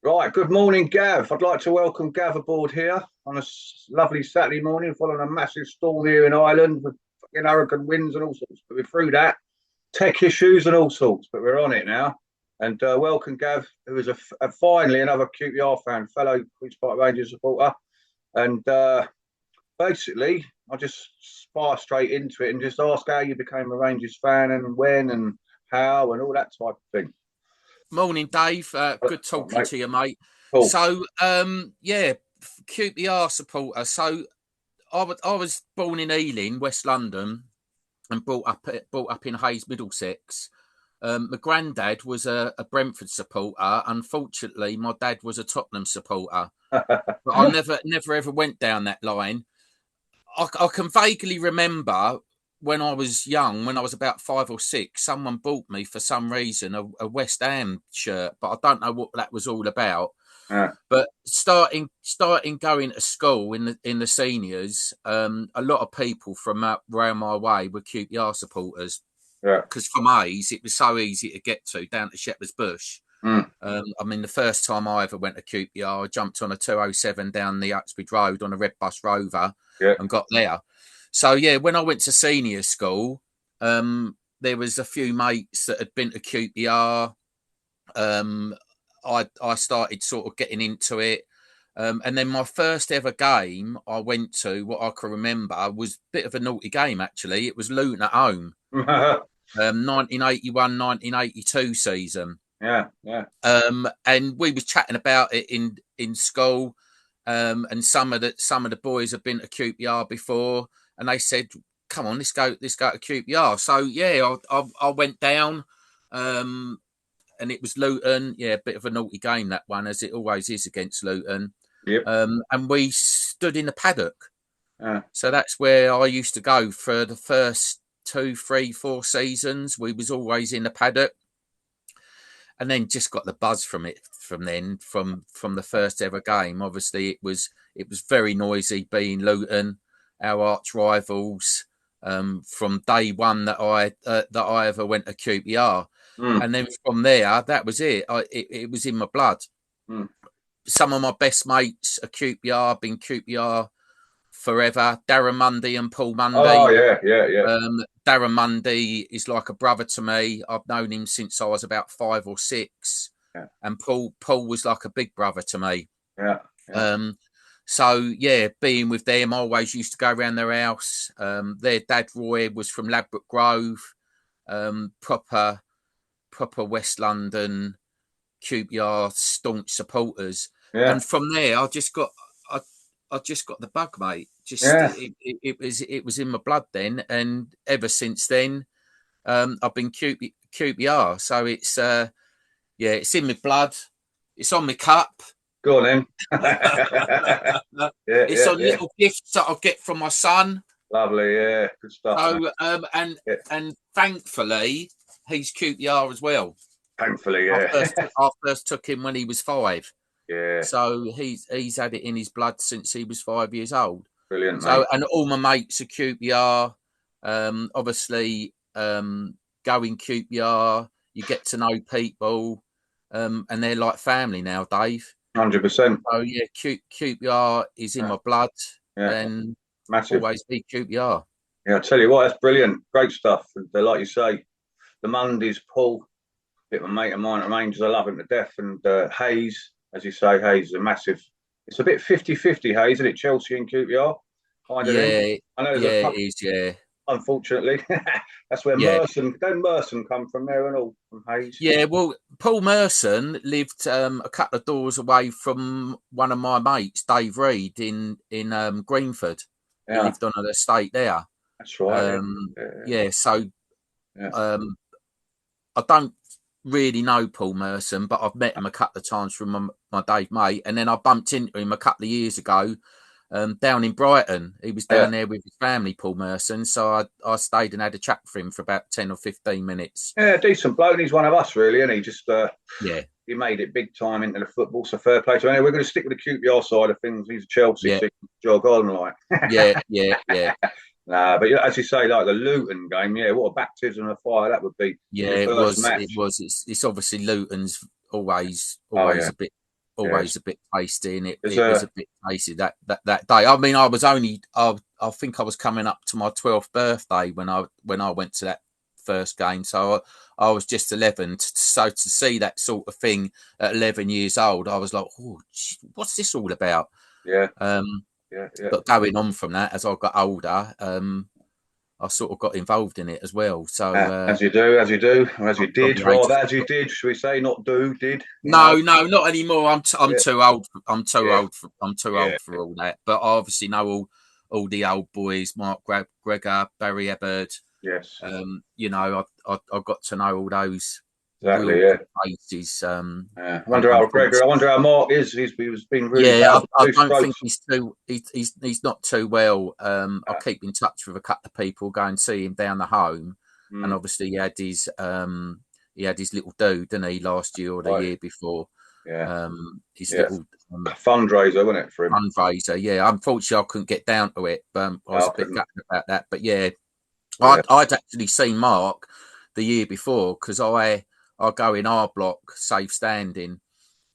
Right, good morning, Gav. I'd like to welcome Gav aboard here on a lovely Saturday morning following a massive storm here in Ireland with fucking hurricane winds and all sorts. But we're through that, tech issues and all sorts, but we're on it now. And welcome, Gav, who is finally another QPR fan, fellow Queen's Park Rangers supporter. And basically, I'll just fire straight into it and just ask how you became a Rangers fan and when and how and all that type of thing. Morning, Dave. Good Oh, talking mate. to you, mate. Cool. So, QPR supporter. So, I was born in Ealing, West London, and brought up in Hayes, Middlesex. My granddad was a Brentford supporter. Unfortunately, my dad was a Tottenham supporter. But I never ever went down that line. I can vaguely remember when I was young, when I was about 5 or 6, someone bought me for some reason a West Ham shirt, but I don't know what that was all about. Yeah, But starting going to school in the seniors, a lot of people from around my way were QPR supporters yeah. because from Hayes it was so easy to get to down to Shepherd's Bush. Mm, I mean, the first time I ever went to QPR, I jumped on a 207 down the Uxbridge Road on a Red Bus Rover yeah. and got there. So yeah, when I went to senior school, there was a few mates that had been to QPR. I started sort of getting into it. And then my first ever game I went to, what I can remember, was a bit of a naughty game actually. It was Luton at home, 1981, 1982 season. Yeah, yeah. And we was chatting about it in school. And some of the boys have been to QPR before, and they said, "Come on, let's go to QPR." So yeah, I went down, and it was Luton. Yeah, a bit of a naughty game that one, as it always is against Luton. Yep. And we stood in the paddock, Yeah. so that's where I used to go for the first 2, 3, 4 seasons. We was always in the paddock, and then just got the buzz from it from then from the first ever game. Obviously, it was very noisy being Luton, our arch rivals, from day one that I ever went to QPR, Mm, and then from there that was it. It was in my blood. mm. Some of my best mates are QPR, been QPR forever. Darren Mundy and Paul Oh, Mundy. yeah, yeah, yeah, Darren Mundy is like a brother to me. I've known him since I was about 5 or 6, yeah, and Paul was like a big brother to me. yeah, yeah. Um, so yeah, being with them, I always used to go around their house. Their dad Roy was from Ladbroke Grove, proper West London QPR staunch supporters, Yeah, and from there I just got the bug, mate. Just yeah. it was in my blood then, and ever since then, I've been QPR. So it's yeah, it's in my blood. It's on my cup. Go on then. Yeah, It's yeah, on yeah. little gifts that I get from my son. Lovely, yeah. Good stuff, mate. So Yeah. and thankfully he's QPR as well. Thankfully, I yeah. first I first took him when he was 5. Yeah. So he's had it in his blood since he was 5 years old. Brilliant, So mate. and all my mates are QPR. Obviously, going QPR, you get to know people, and they're like family now, Dave. 100%. So yeah, QPR is in Yeah, my blood, yeah. and Massive. always be QPR. Yeah, I tell you what, that's brilliant. Great stuff. And like you say, the Mondays, Paul, bit of a mate of mine at Rangers. I love him to death. And Hayes, as you say, Hayes is a massive. It's a bit 50-50, Hayes, isn't it? Chelsea and QPR, kind of thing. Yeah, I know there's a yeah, it couple, is. Yeah, unfortunately. That's where yeah. Merson come from there and all, from Hayes. Yeah, well, Paul Merson lived a couple of doors away from one of my mates, Dave Reed, in Greenford. He Yeah, lived on an estate there. that's right. Yeah, Yeah, so yeah, um, I don't really know Paul Merson, but I've met him a couple of times from my Dave mate, and then I bumped into him a couple of years ago down in Brighton. He was yeah. down there with his family, Paul Merson. So I stayed and had a chat with him for about 10 or 15 minutes. Yeah, decent bloke. And he's one of us, really, and he just Yeah, he made it big time into the football. So fair play to him. Anyway, we're going to stick with the QPR side of things. He's a Chelsea, yeah, so he can jog on like. yeah, yeah, yeah. Nah, but yeah, as you say, like the Luton game, yeah, what a baptism of fire that would be in Yeah, your it first was. It match. was. It's obviously Luton's always Oh yeah, a bit always a bit tasty, and it There's was a bit tasty that day. I mean, I think I was coming up to my 12th birthday when I went to that first game, so I was just 11. So to see that sort of thing at 11 years old, I was like, oh, what's this all about? But going on from that, as I got older, I sort of got involved in it as well. So as you do, as you did, should we say, not do, did? No, not anymore. I'm too old. I'm too old for all that. But I obviously know all the old boys, Mark Gregor, Barry Ebbard. Yes. You know, I got to know all those faces. I wonder how Mark is. He's been really I don't think he's not too well. I keep in touch with a couple of people, go and see him down the home, and obviously he had his little do, didn't he, last year or the year before? His little fundraiser, wasn't it, for him? Fundraiser, yeah. Unfortunately, I couldn't get down to it, but I was a bit gutted about that. But I'd actually seen Mark the year before, because I go in our block, safe standing,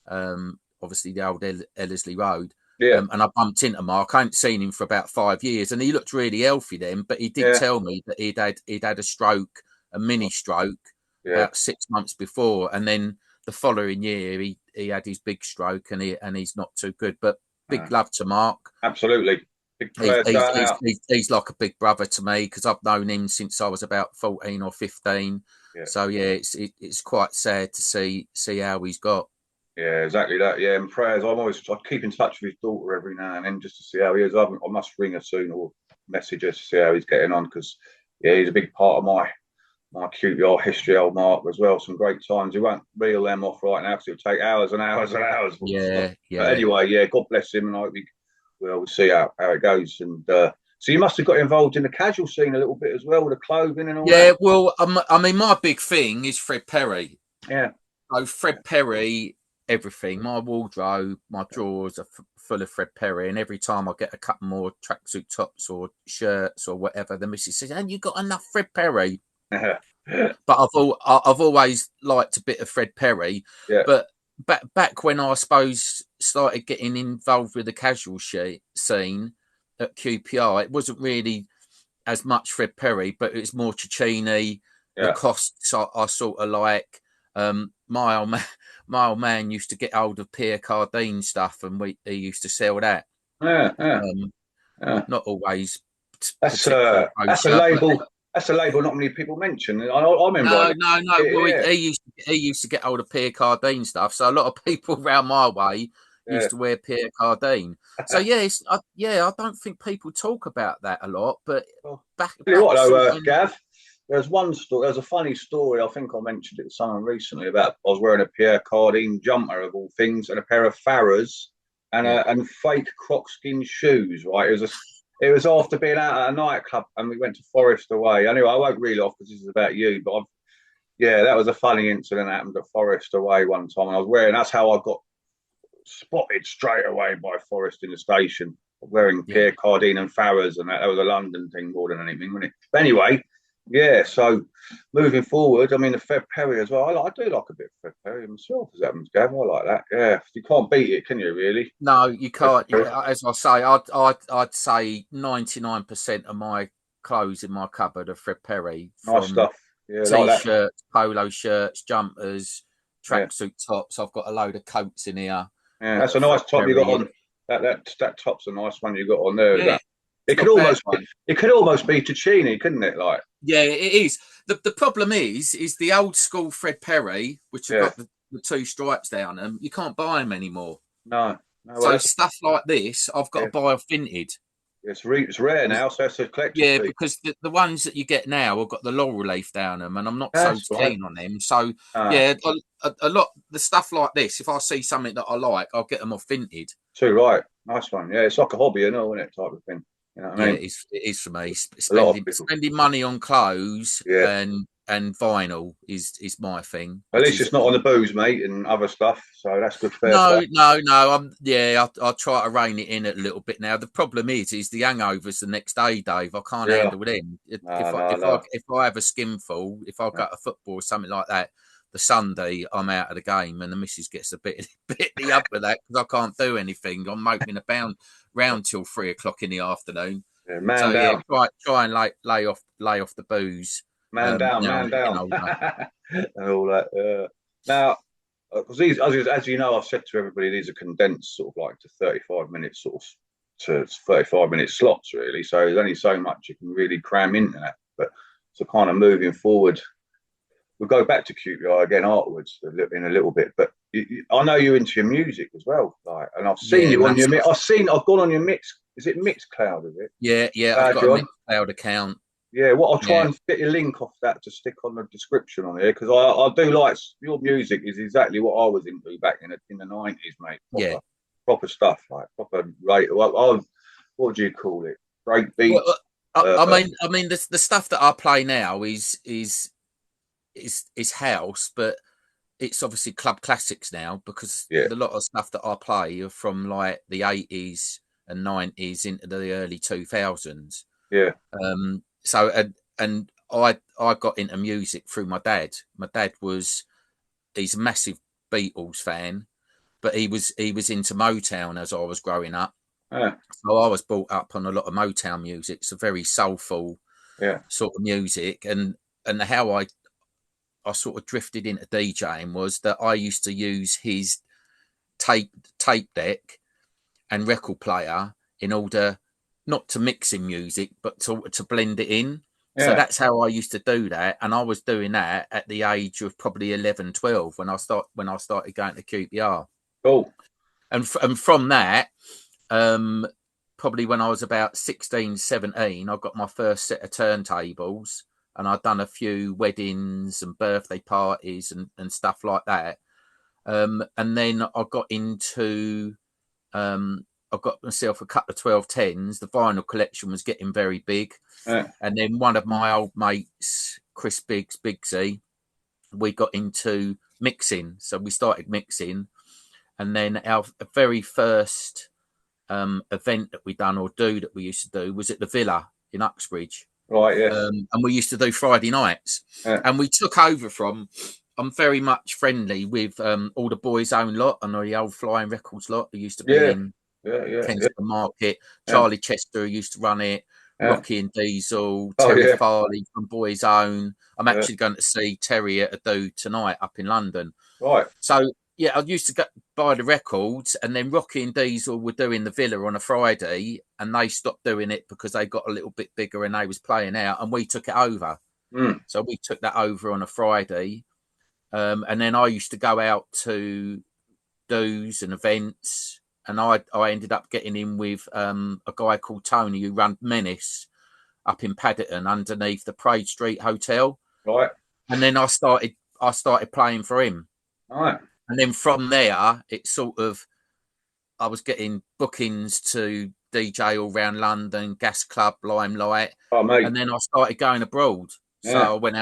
obviously the old Ellerslie Road. And I bumped into Mark. I hadn't seen him for about 5 years, and he looked really healthy then. But he did tell me that he'd had a stroke, a mini stroke, about 6 months before, and then the following year he had his big stroke, and he's not too good. But big love to Mark. Absolutely. He's like a big brother to me, because I've known him since I was about 14 or 15. So it's quite sad to see how he's got. Yeah, exactly that. Yeah, and prayers. I keep in touch with his daughter every now and then just to see how he is. I must ring her soon or message her to see how he's getting on, because he's a big part of my QPR history, old Mark, as well. Some great times. We won't reel them off right now, because it'll take hours and hours and hours. But anyway, God bless him, and I hope we'll see how it goes. And so you must have got involved in the casual scene a little bit as well, with the clothing and all that. Yeah, well, I mean, my big thing is Fred Perry. Yeah. So Fred Perry, everything. My wardrobe, my drawers are full of Fred Perry, and every time I get a couple more tracksuit tops or shirts or whatever, the missus says, "And you got enough Fred Perry?" But I've always liked a bit of Fred Perry. Yeah. But back when I suppose started getting involved with the casual scene at QPR, it wasn't really as much Fred Perry, but it was more Taccini. The costs I sort of like. My old man used to get hold of Pierre Cardin stuff, and he used to sell that. Not always. That's a label. That's a label not many people mention. I remember. No. He used to get hold of Pierre Cardin stuff, so a lot of people around my way used to wear Pierre Cardin. So I don't think people talk about that a lot. But Gav, there's one story. There's a funny story. I think I mentioned it to someone recently about I was wearing a Pierre Cardin jumper of all things, and a pair of Farrers, and fake croc-skin shoes. Right, it was after being out at a nightclub, and we went to Forest Away. Anyway, I won't reel off because this is about you, but that was a funny incident that happened at Forest Away one time. And I was wearing. That's how I got spotted straight away by Forest in the station, wearing Pierre Cardin and Farrers, and that was a London thing more than anything, wasn't it? But anyway. Yeah, so moving forward, I mean, the Fred Perry as well. I do like a bit of Fred Perry myself, as happens, Gav. I like that. Yeah, you can't beat it, can you? Really? No, you can't. As I say, I'd say 99% of my clothes in my cupboard are Fred Perry. Nice stuff. Yeah, T-shirts, like polo shirts, jumpers, tracksuit tops. I've got a load of coats in here. Yeah, that's a nice top you got on. That top's a nice one you got on there. Yeah. It could almost be Taccini, couldn't it? Like, yeah, it is. The problem is the old school Fred Perry, which have got the two stripes down them. You can't buy them anymore. No. So stuff like this, I've got to buy off vintage. It's rare now, so it's a collection. Yeah, because the ones that you get now have got the laurel leaf down them, and I'm not so keen on them. So a lot the stuff like this. If I see something that I like, I'll get them off vintage. Too right, nice one. Yeah, it's like a hobby, isn't it? Type of thing. You know what I mean? It is for me. Spending money on clothes and vinyl is my thing. At least it's not on the booze, mate, and other stuff. So that's good. No. I try to rein it in a little bit now. The problem is the hangovers the next day, Dave. I can't handle them. If I have a skinful, if I go to football or something like that, the Sunday I'm out of the game, and the missus gets a bit the up with that because I can't do anything. I'm moping about round till 3 o'clock in the afternoon. Yeah, man So down. try and lay off the booze. Man down, man down. And all that. Now, because these, as you know, I've said to everybody, these are condensed sort of like to 35 minutes, sort of to 35-minute slots, really. So there's only so much you can really cram into that. But so kind of moving forward, we'll go back to QPR again afterwards in a little bit. But I know you're into your music as well, like, and I've seen you on your. I've gone on your mix. Is it Mixcloud? Is it? Yeah. I've got a Mixcloud account. Yeah, I'll try and get your link off that to stick on the description on here, because I do like your music. Is exactly what I was into back in the 90s, mate. Proper stuff, like proper rate. What do you call it? Great beats. Well, I mean, the stuff that I play now is house, but it's obviously club classics now, because a lot of stuff that I play are from like the 80s and 90s into the early 2000s. Yeah. So and I got into music through my dad. My dad he's a massive Beatles fan, but he was into Motown as I was growing up. Yeah. So I was brought up on a lot of Motown music. It's a very soulful sort of music, and how I sort of drifted into DJing was that I used to use his tape deck and record player in order not to mix in music, but to blend it in. Yeah. So that's how I used to do that. And I was doing that at the age of probably 11, 12 when I started going to QPR. Cool. And from that, probably when I was about 16, 17, I got my first set of turntables, and I'd done a few weddings and birthday parties and stuff like that. And then I got into... I got myself a couple of 1210s. The vinyl collection was getting very big. Yeah. And then one of my old mates, Chris Bigsy, we got into mixing. So we started mixing. And then our very first event that we done that we used to do was at the Villa in Uxbridge. Right, yes. And we used to do Friday nights. Yeah. And we took over I'm very much friendly with all the Boys Own lot and all the old Flying Records lot who used to be in Kensington Market. Charlie Chester, who used to run it. Rocky and Diesel. Terry Farley from Boys Own. I'm actually going to see Terry at a do tonight up in London. Right. So, I used to buy the records, and then Rocky and Diesel were doing the Villa on a Friday, and they stopped doing it because they got a little bit bigger and they was playing out, and we took it over. So we took that over on a Friday. And then I used to go out to do's and events, and I ended up getting in with a guy called Tony who ran Menace up in Paddington underneath the Parade Street Hotel. Right. And then I started playing for him. Right. And then from there, it sort of, I was getting bookings to DJ all around London, Gas Club, Limelight. Oh, mate. And then I started going abroad. So I went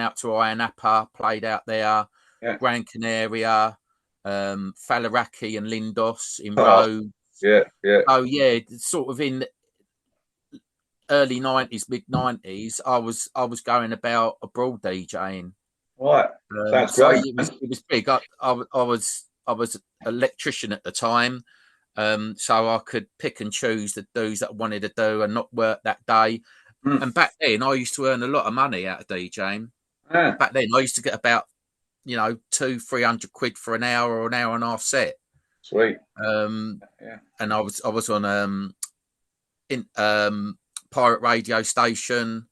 out to Iron Napa, played out there, Gran Canaria, Faliraki and Lindos in Rhodes. Yeah. Oh sort of in early 90s, mid 90s, I was going about abroad DJing. Right, sounds great. It was big. I was an electrician at the time, so I could pick and choose the do's that I wanted to do and not work that day. And back then, I used to earn a lot of money out of DJing. Yeah. Back then, I used to get about, 200-300 quid for an hour or an hour and a half set. Sweet. And I was on pirate radio station,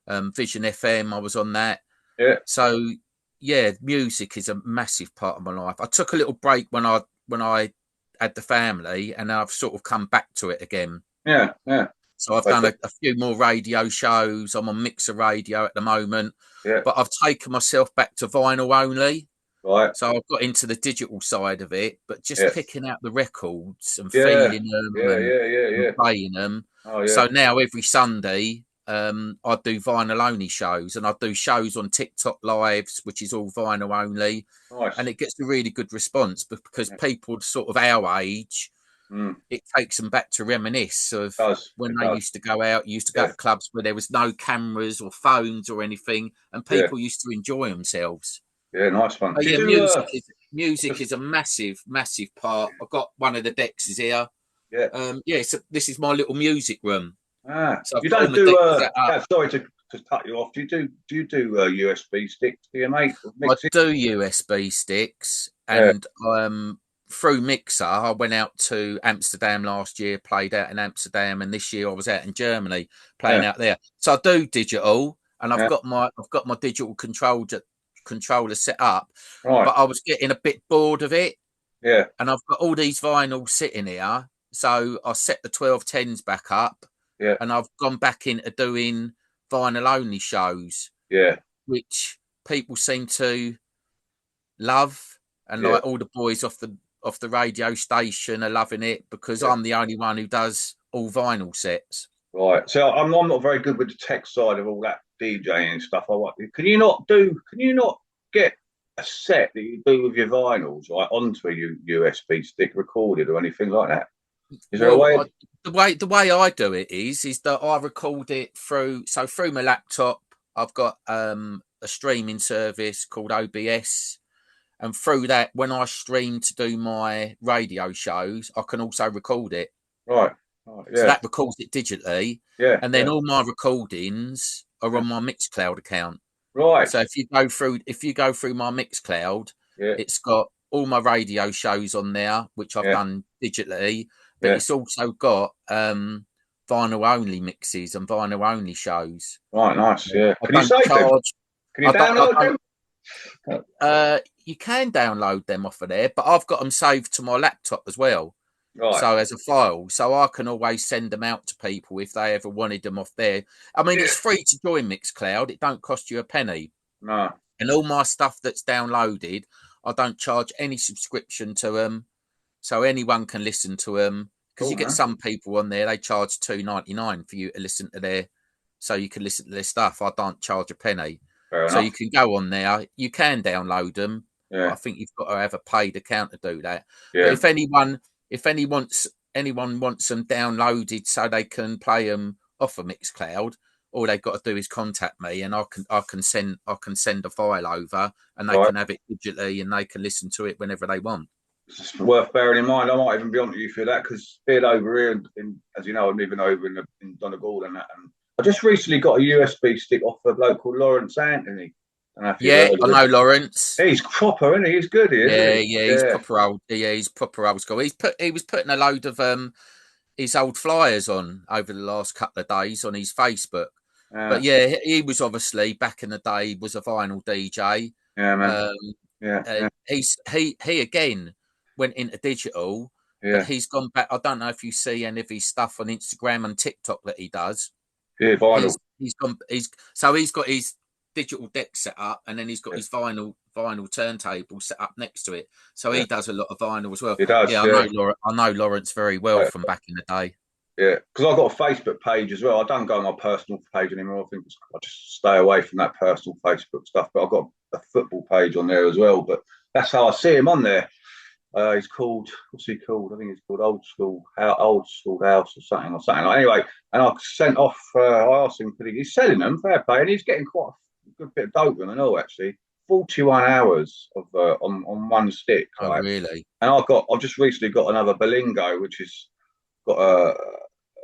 Vision FM. I was on that. Yeah. So music is a massive part of my life. I took a little break when I had the family, and I've sort of come back to it again. Yeah. So I've done a few more radio shows. I'm on Mixer Radio at the moment. Yeah. But I've taken myself back to vinyl only. Right. So I've got into the digital side of it, but just picking out the records and feeling them and playing them. Oh, yeah. So now every Sunday, I do vinyl only shows, and I do shows on TikTok lives, which is all vinyl only. Nice. And it gets a really good response because people sort of our age, it takes them back to reminisce of when they used to go out, used to go to clubs where there was no cameras or phones or anything, and people used to enjoy themselves. Yeah, nice one. Oh, yeah, music is a massive part. I've got one of the decks here. Yeah. This is my little music room. So you I've got all don't my do decks set up. sorry to cut you off. Do you do USB sticks, do you, mate? I do USB sticks, and through Mixer, I went out to Amsterdam last year, played out in Amsterdam, and this year I was out in Germany playing out there. So I do digital, and I've got my digital controller set up. Right. But I was getting a bit bored of it. Yeah. And I've got all these vinyls sitting here, so I set the 1210s back up. Yeah. And I've gone back into doing vinyl only shows. Yeah. Which people seem to love, and like all the boys off the radio station are loving it because I'm the only one who does all vinyl sets. Right. So I'm not very good with the tech side of all that DJing and stuff. Can you not get a set that you do with your vinyls like onto a USB stick recorded or anything like that? Is there a way? The way I do it is that I record it through my laptop. I've got a streaming service called OBS, and through that, when I stream to do my radio shows, I can also record it. Right. So that records it digitally. Yeah. And then all my recordings are on my Mixcloud account. Right. So if you go through my Mixcloud, it's got all my radio shows on there, which I've done digitally, but it's also got vinyl only mixes and vinyl only shows. Right, nice. Yeah. Can you save them? Can you download them? You can download them off of there, but I've got them saved to my laptop as well. Right. So as a file, so I can always send them out to people if they ever wanted them off there. I mean, it's free to join Mixcloud. It don't cost you a penny. No. And all my stuff that's downloaded, I don't charge any subscription to them, so anyone can listen to them. Because you get some people on there, they charge $2.99 for you to listen to so you can listen to their stuff. I don't charge a penny. So you can go on there, you can download them. Yeah. I think you've got to have a paid account to do that. Yeah. But if anyone wants them downloaded so they can play them off of Mixcloud, all they've got to do is contact me, and I can send a file over, and they can have it digitally, and they can listen to it whenever they want. It's worth bearing in mind. I might even be on to you for that because being over here, as you know, I'm living over in Donegal and that. And I just recently got a USB stick off a bloke called Lawrence Anthony. I know Lawrence. He's proper, isn't he? He's good. He's proper old. Yeah, he's proper old school. He was putting a load of his old flyers on over the last couple of days on his Facebook. But he was obviously back in the day was a vinyl DJ. Yeah, man. He again went into digital. But he's gone back. I don't know if you see any of his stuff on Instagram and TikTok that he does. Yeah, vinyl. He's got his digital deck set up, and then he's got his vinyl turntable set up next to it. So he does a lot of vinyl as well. He does. Yeah, I know Lawrence very well from back in the day. Yeah, because I've got a Facebook page as well. I don't go on my personal page anymore. I think I just stay away from that personal Facebook stuff. But I've got a football page on there as well. But that's how I see him on there. He's called, what's he called? I think he's called Old School House or something. Anyway, and I sent off. I asked him, he's selling them, fair play, and he's getting quite a good bit of dope and all actually. 41 hours of on one stick. Oh, right? Really? And I've just recently got another Belingo, which has got a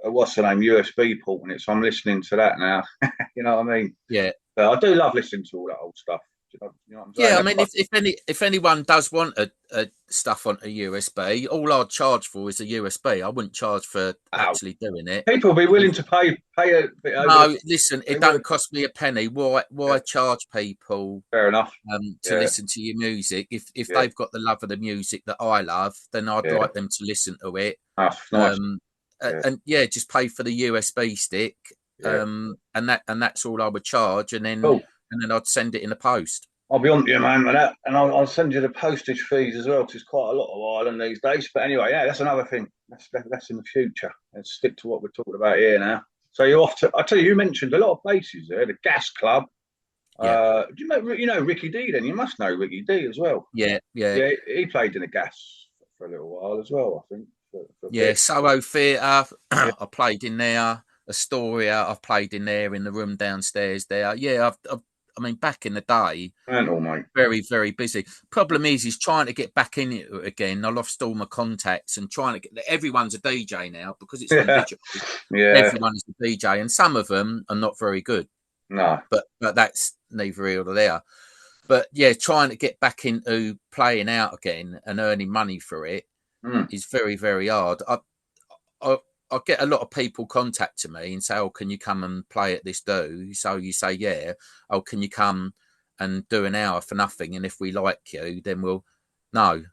what's the name USB port in it. So I'm listening to that now. You know what I mean? Yeah. I do love listening to all that old stuff. You know what I'm saying? Yeah, I mean, if anyone does want a stuff on a USB, all I'd charge for is a USB. I wouldn't charge for actually doing it. People will be willing to pay a bit over. No, listen, it don't cost me a penny. Why charge people? Fair enough. To listen to your music. If they've got the love of the music that I love, then I'd like them to listen to it. That's nice. And just pay for the USB stick. And that's all I would charge, and then. Cool. And then I'd send it in the post. I'll be on to you, man, with that. And I'll send you the postage fees as well, because it's quite a lot of Ireland these days. But anyway, that's another thing. That's in the future. Let's stick to what we're talking about here now. So you're off to, I tell you mentioned a lot of places there. The Gas Club. Do you know Ricky D then? You must know Ricky D as well. Yeah. He played in the Gas for a little while as well, I think. For Soho Theatre. I played in there. Astoria. I've played in there in the room downstairs there. Yeah, mean, back in the day, mate. very, very busy. Problem is he's trying to get back in it again. I lost all my contacts and trying to get. Everyone's a DJ now because it's on digital. Yeah. Everyone is a DJ, and some of them are not very good. No, but that's neither here nor there. But yeah, trying to get back into playing out again and earning money for it is very, very hard. I get a lot of people contacting me and say, "Oh, can you come and play at this do?" So you say, "Yeah." "Oh, can you come and do an hour for nothing? And if we like you, then we'll." No.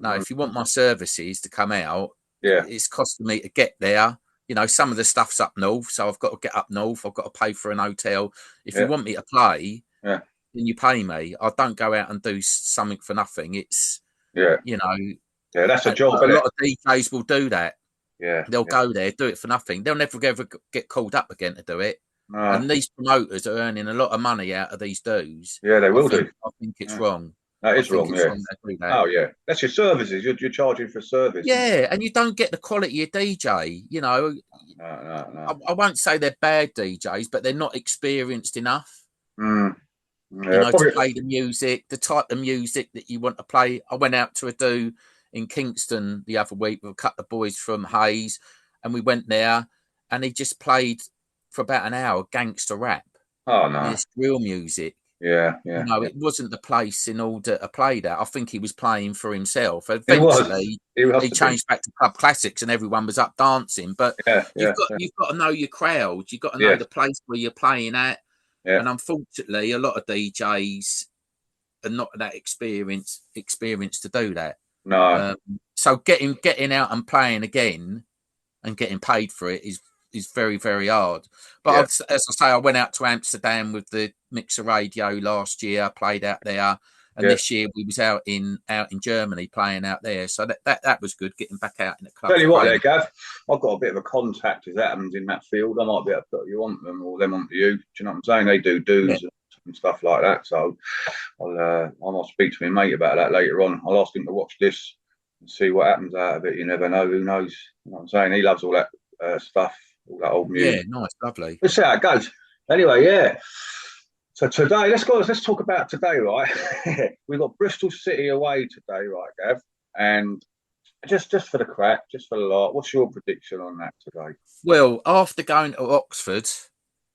If you want my services to come out, it's costing me to get there. You know, some of the stuff's up north, so I've got to get up north. I've got to pay for an hotel. If you want me to play, then you pay me. I don't go out and do something for nothing. It's, you know, that's a job. A lot of DJs will do that. Yeah, they'll go there, do it for nothing. They'll never ever get called up again to do it. And these promoters are earning a lot of money out of these dues. Yeah, they will do. I think it's wrong. That is wrong, Oh, yeah. That's your services. You're charging for service. Yeah, and you don't get the quality of DJ. You know, no. I won't say they're bad DJs, but they're not experienced enough. Yeah, you know, to play the music, the type of music that you want to play. I went out to a do in Kingston the other week with a couple of boys from Hayes, and we went there, and he just played for about an hour gangster rap. Oh, no. It's real music. Yeah. You know, it wasn't the place in order to play that. I think he was playing for himself. Eventually, he changed back to club classics, and everyone was up dancing. But you've got to know your crowd. You've got to know the place where you're playing at. Yeah. And unfortunately, a lot of DJs are not that experienced to do that. No. So getting out and playing again and getting paid for it is very, very hard. But as I say, I went out to Amsterdam with the Mixer Radio last year. I played out there, and this year we was out in Germany playing out there. So that was good, getting back out in the club. Tell you what, there, Gav, I've got a bit of a contact as happens in that field. I might be able to put you on them or them onto you. Do you know what I'm saying? They do dues and stuff like that. So I might speak to my mate about that later on. I'll ask him to watch this and see what happens out of it. You never know. Who knows? You know what I'm saying? He loves all that stuff. All that old music. Yeah, nice, lovely. Let's see how it goes. Anyway, So today, let's talk about today, right? We've got Bristol City away today, right, Gav? And just for the crack, just for the lot, what's your prediction on that today? Well, after going to Oxford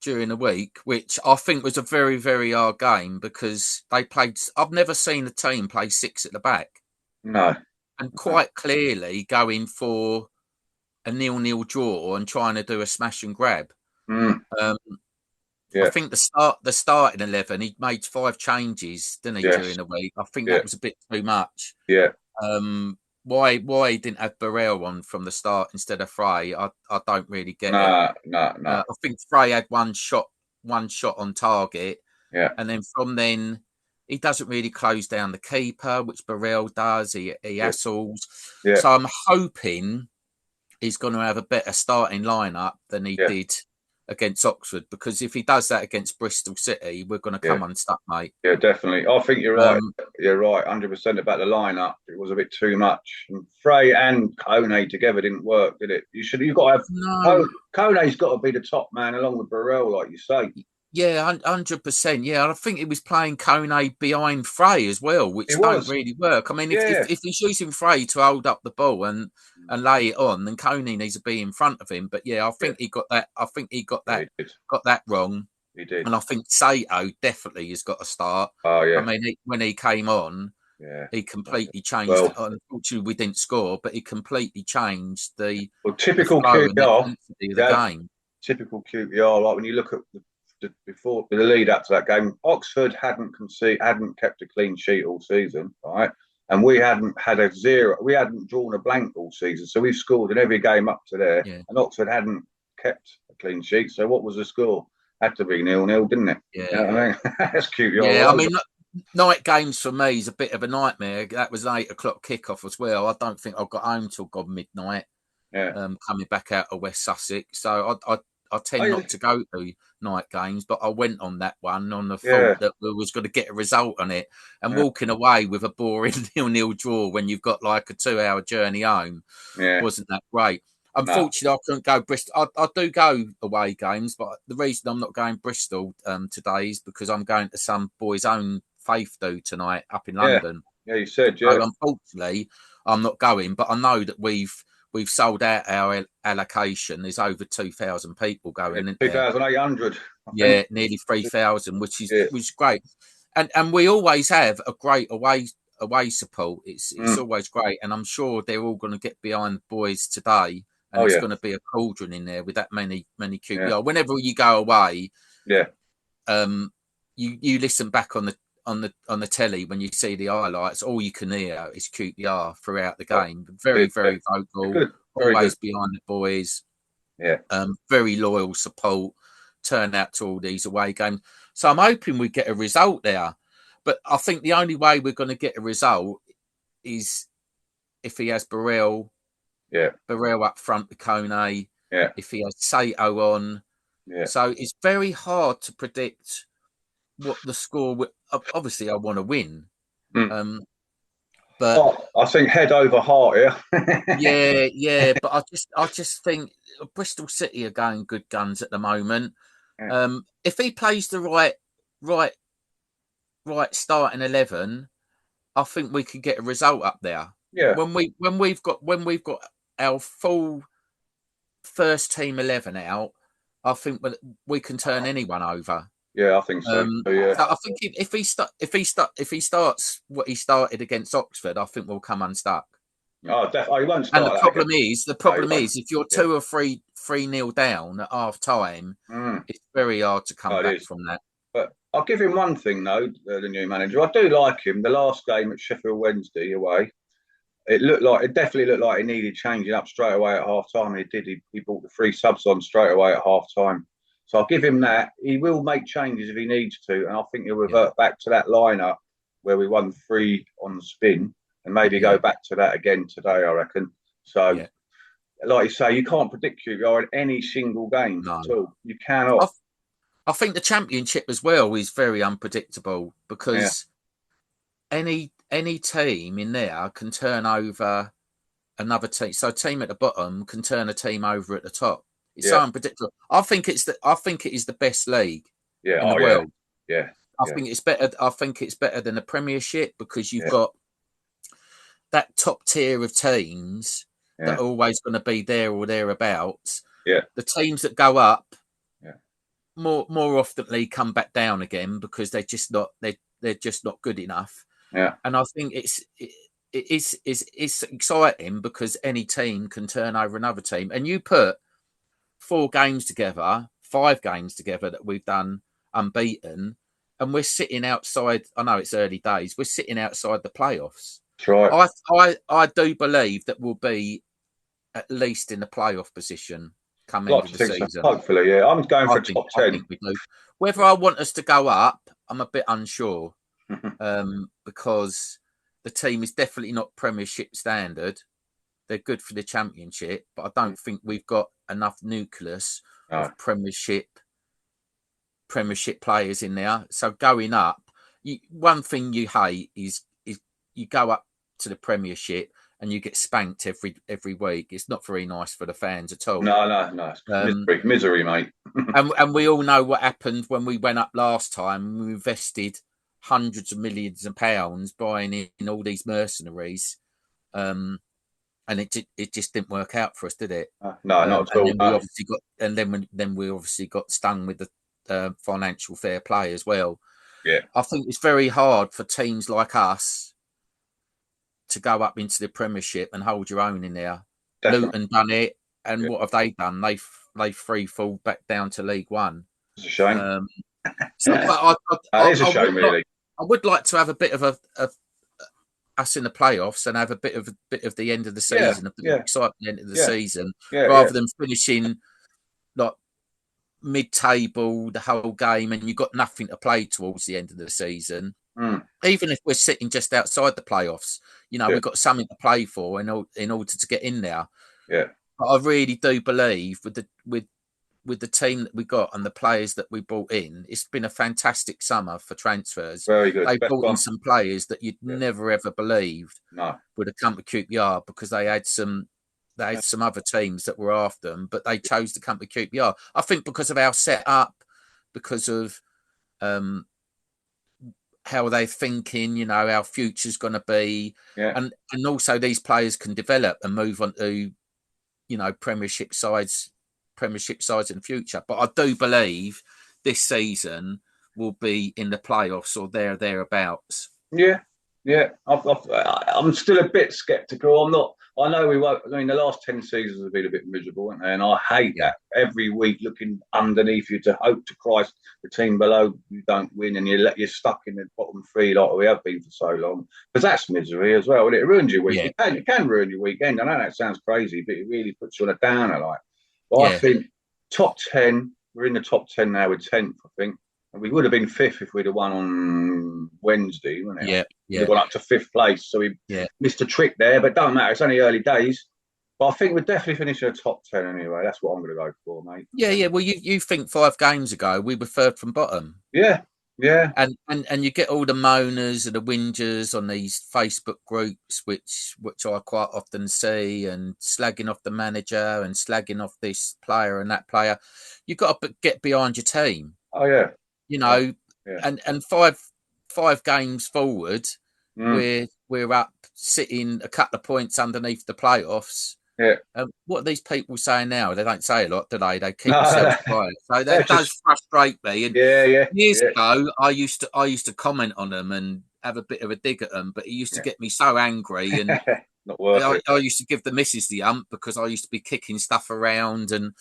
during the week, which I think was a very, very hard game because they played. I've never seen a team play 6 at the back. No. And quite clearly going for a 0-0 draw and trying to do a smash and grab. I think the starting 11, he made 5 changes, didn't he, during the week? I think that was a bit too much. Yeah. Why he didn't have Burrell on from the start instead of Frey? I don't really get it. No. I think Frey had one shot on target. Yeah. And then from then he doesn't really close down the keeper, which Burrell does. He hassles. Yeah. So I'm hoping he's going to have a better starting lineup than he did against Oxford, because if he does that against Bristol City, we're going to come unstuck, mate. Yeah, definitely. I think you're right. You're right, 100% about the lineup. It was a bit too much. And Frey and Kone together didn't work, did it? You've got to have Kone's got to be the top man along with Burrell, like you say. Yeah, 100%. Yeah, I think he was playing Kone behind Frey as well, which don't really work. I mean, if he's using Frey to hold up the ball and lay it on, then Kone needs to be in front of him. But I think he got that. I think he got that wrong. He did, and I think Sato definitely has got to start. Oh yeah. I mean, when he came on, he completely changed. Unfortunately, we didn't score, but he completely changed the typical QPR of the game. Typical QPR. Like when you look at before the lead up to that game, Oxford hadn't kept a clean sheet all season, right? And we hadn't had a zero. We hadn't drawn a blank all season, so we've scored in every game up to there. Yeah. And Oxford hadn't kept a clean sheet. So what was the score? Had to be 0-0, didn't it? Yeah, you know what I mean? That's QPR. Yeah, I mean, night games for me is a bit of a nightmare. That was an 8 o'clock kickoff as well. I don't think I got home till midnight. Yeah. Coming back out of West Sussex, so I tend not to go to night games, but I went on that one on the thought that we was going to get a result on it. And walking away with a boring 0-0 draw when you've got like a 2-hour journey home wasn't that great. Unfortunately, I couldn't go Bristol. I do go away games, but the reason I'm not going Bristol today is because I'm going to some boys' own faith do tonight up in London. Yeah, you said, So unfortunately, I'm not going, but I know that we've sold out our allocation. There's over 2,000 people going. Yeah, 2,800. Yeah, nearly 3,000, which is great. And we always have a great away support. It's always great, and I'm sure they're all going to get behind the boys today. And it's going to be a cauldron in there with that many QPR. Yeah. Whenever you go away, you listen back on the telly when you see the highlights. All you can hear is QPR throughout the game. Very vocal, always behind the boys. Yeah, very loyal support. Turn out to all these away games. So I'm hoping we get a result there. But I think the only way we're going to get a result is if he has Burrell up front with Kone. Yeah. If he has Sato on. Yeah. So it's very hard to predict what the score would. Obviously, I want to win. But I think head over heart here. yeah. But I just think Bristol City are going good guns at the moment. Yeah. If he plays the right starting 11, I think we could get a result up there. Yeah. When we've got our full first team 11 out, I think we can turn anyone over. Yeah, I think so. So I think if he starts what he started against Oxford, I think we'll come unstuck. Oh, definitely. He won't start. And the problem is, if you're 2 or 3-0 down at half time, it's very hard to come back from that. But I'll give him one thing though, the new manager. I do like him. The last game at Sheffield Wednesday away, it definitely looked like he needed changing up straight away at half time. And he did. He brought the 3 subs on straight away at half time. So I'll give him that. He will make changes if he needs to, and I think he'll revert back to that lineup where we won 3 on the spin, and maybe go back to that again today, I reckon. So, like you say, you can't predict QPR in any single game at all. You cannot. I think the Championship as well is very unpredictable because any team in there can turn over another team. So a team at the bottom can turn a team over at the top. It's so unpredictable. I think it is the best league in the world. Yeah. I think it's better. I think it's better than the Premiership because you've got that top tier of teams that are always going to be there or thereabouts. Yeah. The teams that go up more oftenly come back down again because they're just not good enough. Yeah. And I think it's exciting because any team can turn over another team. And you put 4 games together, 5 games together that we've done unbeaten, and we're sitting outside. I know it's early days. We're sitting outside the playoffs. That's right. I do believe that we'll be at least in the playoff position come end of the season. So. Hopefully, yeah. I'm going for top 10. I think we do. Whether I want us to go up, I'm a bit unsure because the team is definitely not Premiership standard. They're good for the Championship, but I don't think we've got enough nucleus of Premiership players in there. So going up, one thing you hate is you go up to the Premiership and you get spanked every week. It's not very nice for the fans at all. No. It's misery, mate. and we all know what happened when we went up last time. We invested hundreds of millions of pounds buying in all these mercenaries. And it just didn't work out for us, did it? No, not at all. Then we obviously got stung with the financial fair play as well. Yeah, I think it's very hard for teams like us to go up into the Premiership and hold your own in there. Definitely. Luton done it, and what have they done? They free fall back down to League One. It's a shame. It's a shame, really. I would like to have a bit of us in the playoffs and have a bit of the end of the season, excitement end of the season, rather than finishing like mid-table the whole game and you've got nothing to play towards the end of the season. Even if we're sitting just outside the playoffs, we've got something to play for in order to get in there. Yeah, but I really do believe with the team that we got and the players that we brought in, it's been a fantastic summer for transfers. Very good. They brought in some players that you'd never ever believed would have come to QPR because they had some They had some other teams that were after them, but they chose to come to QPR. I think because of our setup, because of how they're thinking, you know, our future's going to be, and also these players can develop and move on to, you know, Premiership sides in the future. But I do believe this season will be in the playoffs or thereabouts. Yeah. I'm still a bit sceptical. I'm not. I know we won't. I mean, the last 10 seasons have been a bit miserable, haven't they? And I hate that. Every week looking underneath you to hope to Christ the team below you don't win and you're stuck in the bottom three like we have been for so long. Because that's misery as well. And it ruins your week. Yeah. It can ruin your weekend. I know that sounds crazy, but it really puts you on a downer. Like, but I think top 10. We're in the top 10 now with 10th, I think. And we would have been 5th if we'd have won on Wednesday, wouldn't it? We'd have gone up to 5th place. So we missed a trick there, but don't matter. It's only early days. But I think we're definitely finishing the top 10 anyway. That's what I'm going to go for, mate. Yeah. Well, you think 5 games ago we were third from bottom. Yeah. And you get all the moaners and the whingers on these Facebook groups, which I quite often see, and slagging off the manager and slagging off this player and that player. You've got to get behind your team. Oh, yeah. You know, and 5 games forward, we're up sitting a couple of points underneath the playoffs. Yeah. What are these people saying now? They don't say a lot, do they? They keep themselves quiet. So that does frustrate me. And years ago, I used to comment on them and have a bit of a dig at them, but it used to get me so angry. And not worth it. I used to give the missus the ump because I used to be kicking stuff around and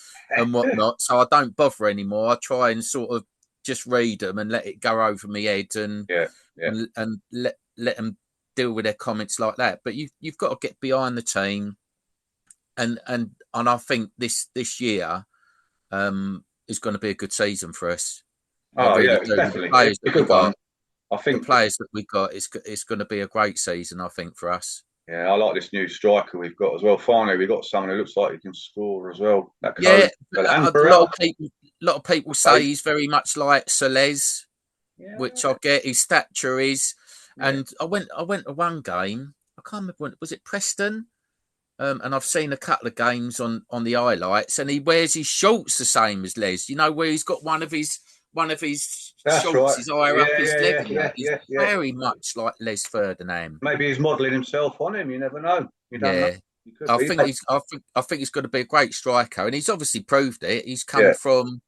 whatnot. So I don't bother anymore. I try and sort of just read them and let it go over my head and let them deal with their comments like that. But you've got to get behind the team, and I think this year is going to be a good season for us. Definitely. I think the players that we got, it's going to be a great season, I think, for us. Yeah, I like this new striker we've got as well. Finally, we've got someone who looks like he can score as well. A lot of people say he's very much like Soles, which I get. His stature is, and I went to one game. I can't remember was it Preston, and I've seen a couple of games on the highlights, and he wears his shorts the same as Les. You know, where he's got one of his shorts is higher up his leg. He's very much like Les Ferdinand. Maybe he's modelling himself on him. You never know. You don't know. I think he's going to be a great striker, and he's obviously proved it. He's come from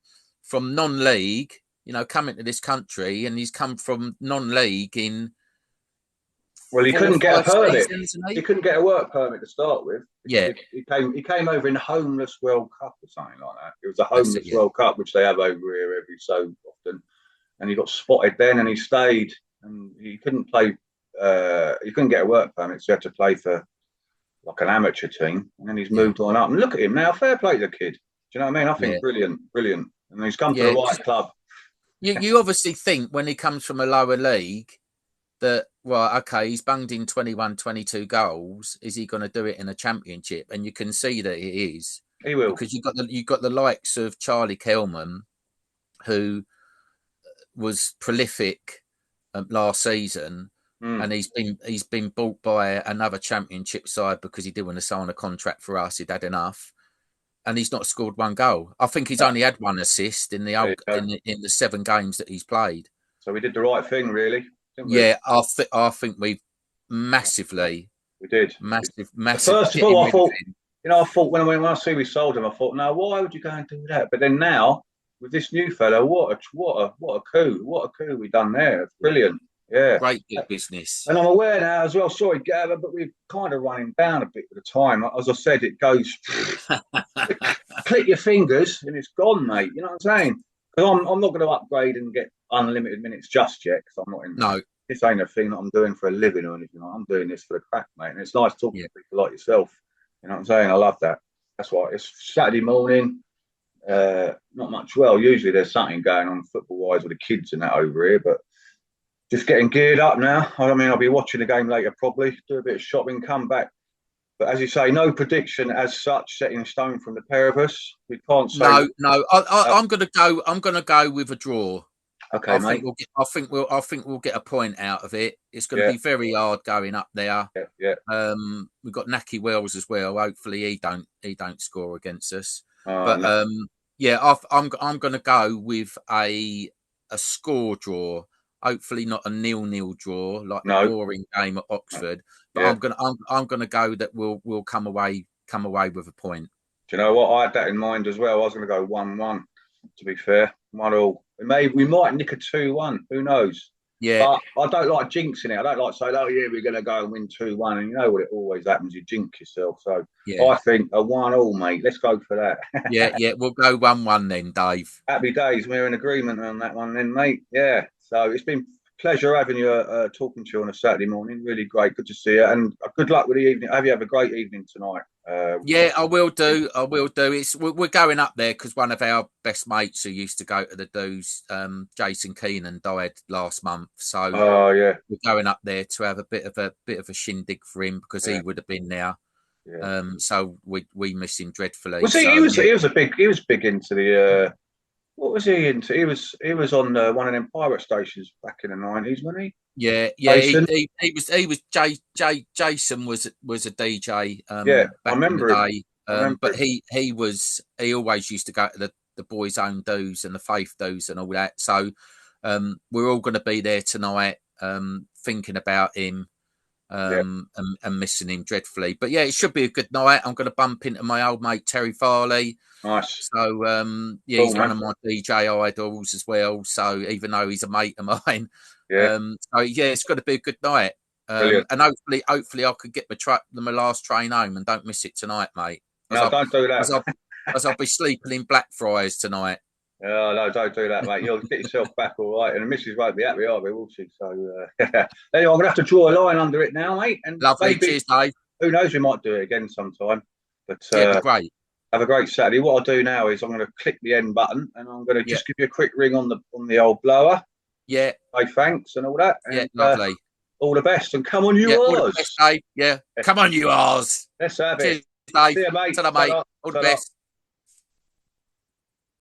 non-league, you know, coming to this country, and he's come from non-league in. Well, he couldn't get a permit. He couldn't get a work permit to start with. Yeah, he came over in Homeless World Cup or something like that. It was a Homeless World Cup, which they have over here every so often, and he got spotted then, and he stayed, and he couldn't play. He couldn't get a work permit, so he had to play for like an amateur team, and then he's moved on up. And look at him now, fair play to the kid. Do you know what I mean? I think brilliant. And he's come to the right club. You obviously think when he comes from a lower league that, well, okay, he's bunged in 21, 22 goals. Is he going to do it in a championship? And you can see that he is. He will. Because you've got the likes of Charlie Kelman, who was prolific last season. And he's been bought by another championship side because he didn't want to sign a contract for us. He'd had enough, and he's not scored 1 goal. I think he's only had 1 assist in the 7 games that he's played. So we did the right thing, really. Yeah, I think we massively. We did massive. First of all, I thought when I see we sold him, I thought, no, why would you go and do that? But then now with this new fellow, what a coup! What a coup we done there! It's brilliant. Yeah, great big business. And I'm aware now as well. Sorry, Gavva, but we're kind of running down a bit with the time. As I said, it goes. Click your fingers and it's gone, mate. You know what I'm saying? Because I'm not going to upgrade and get unlimited minutes just yet. Because I'm not in. No, this ain't a thing that I'm doing for a living or anything. I'm doing this for the crack, mate. And it's nice talking to people like yourself. You know what I'm saying? I love that. That's why it's Saturday morning. Not much. Well, usually there's something going on football-wise with the kids and that over here, but. Just getting geared up now. I mean, I'll be watching the game later, probably do a bit of shopping, come back. But as you say, no prediction as such set in stone from the pair of us. We can't say. No. I'm going to go with a draw. Okay, mate. I think we'll get a point out of it. It's going to be very hard going up there. Yeah. We've got Nacky Wells as well. Hopefully he don't score against us. Oh, But I'm going to go with a score draw. Hopefully not a 0-0 draw like the boring game at Oxford. But I'm gonna go that we'll come away with a point. Do you know what? I had that in mind as well. I was going to go 1-1. To be fair, 1-1. We might nick a 2-1. Who knows? Yeah. But I don't like jinxing it. I don't like saying, "Oh yeah, we're going to go and win 2-1." And you know what? It always happens. You jinx yourself. So I think a 1-1, mate. Let's go for that. yeah. We'll go 1-1 then, Dave. Happy days. We're in agreement on that one then, mate. Yeah. So it's been a pleasure having you, talking to you on a Saturday morning. Really great. Good to see you. And good luck with the evening. Have a great evening tonight. I will do. We're going up there because one of our best mates who used to go to the do's, Jason Keenan, died last month. So we're going up there to have a bit of a shindig for him because he would have been there. Yeah. So we miss him dreadfully. Was he? So, he was big into the. What was he into? He was on one of them pirate stations back in the 90s, wasn't he? Yeah. He was Jason was a DJ. Back I remember in the day. But he always used to go to the boys' own do's and the faith do's and all that. So we're all going to be there tonight, thinking about him. And missing him dreadfully. But it should be a good night. I'm going to bump into my old mate Terry Farley. Nice. So he's one of my DJ idols as well. So even though he's a mate of mine, it's got to be a good night. And hopefully I could get my last train home and don't miss it tonight, mate. Don't do that. As I'll be sleeping in Blackfriars tonight. Oh, no, don't do that, mate. You'll get yourself back all right. And the missus won't be happy, will she? So, anyway, I'm going to have to draw a line under it now, mate. And lovely. Cheers, Dave. Who knows? We might do it again sometime. But great. Have a great Saturday. What I'll do now is I'm going to click the end button and I'm going to just give you a quick ring on the old blower. Yeah. Say thanks and all that. And, lovely. All the best. And come on, you all the best, Dave. Yeah. Come on, you R's. Let's have it. Cheers, Dave. See you, mate. Ta-ra, mate. All the best.